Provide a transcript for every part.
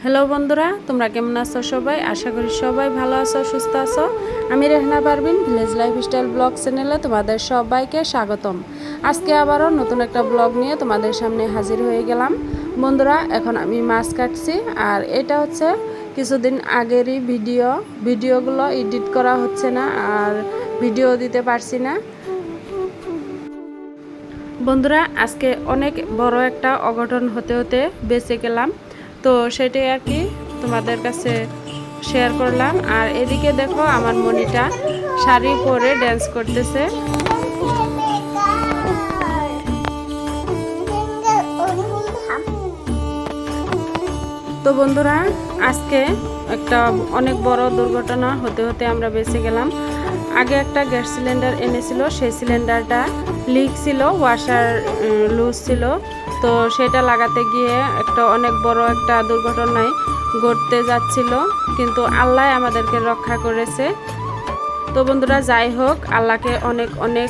Hello বন্ধুরা, তোমরা কেমন আছো সবাই? আশা করি সবাই ভালো আছো, সুস্থ আছো। আমি Rehana Parvin, village lifestyle blog চ্যানেলে তোমাদের সবাইকে স্বাগতম। আজকে আবারও নতুন একটা ব্লগ নিয়ে তোমাদের সামনে হাজির হয়ে গেলাম। বন্ধুরা, এখন আমি মাছ কাটছি, আর এটা হচ্ছে কিছুদিন আগেরই ভিডিওগুলো এডিট করা হচ্ছে না, আর ভিডিও দিতে পারছি না। বন্ধুরা, আজকে অনেক বড় একটা অঘটন হতে হতে বেঁচে গেলাম, তো সেটাই আর কি তোমাদের কাছে শেয়ার করলাম। আর এদিকে দেখো, আমার মনিটা শাড়ি পরে ড্যান্স করতেছে। তো বন্ধুরা, আজকে একটা অনেক বড় দুর্ঘটনা হতে হতে আমরা বেঁচে গেলাম। আগে একটা গ্যাস সিলিন্ডার এনেছিল, সেই সিলিন্ডারটা লিক ছিল, ওয়াশার লুজ ছিল। তো সেটা লাগাতে গিয়ে একটা অনেক বড় একটা দুর্ঘটনায় ঘটতে যাচ্ছিল, কিন্তু আল্লাহ আমাদেরকে রক্ষা করেছে। তো বন্ধুরা, যাই হোক, আল্লাহকে অনেক অনেক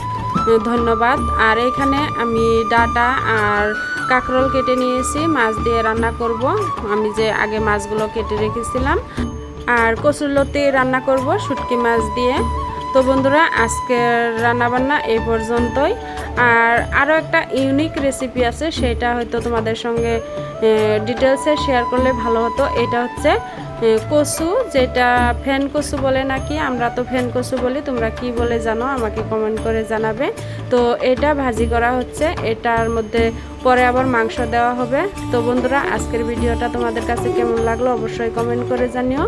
ধন্যবাদ। আর এখানে আমি ডাটা আর কাঁকরোল কেটে নিয়েছি, মাছ দিয়ে রান্না করব। আমি যে আগে মাছগুলো কেটে রেখেছিলাম, আর কচুরলতি রান্না করব শুটকি মাছ দিয়ে। তো বন্ধুরা, আজকের রান্নাবান্না এই পর্যন্তই। আর আরও একটা ইউনিক রেসিপি আছে, সেটা হয়তো তোমাদের সঙ্গে ডিটেলসে শেয়ার করলে ভালো হতো। এটা হচ্ছে কচু, যেটা ফেন কচু বলে নাকি, আমরা তো ফেন কচু বলি, তোমরা কি বলে জানো আমাকে কমেন্ট করে জানাবে। তো এটা ভাজি করা হচ্ছে, এটার মধ্যে পরে আবার মাংস দেওয়া হবে। তো বন্ধুরা, আজকের ভিডিওটা তোমাদের কাছে কেমন লাগলো অবশ্যই কমেন্ট করে জানিও।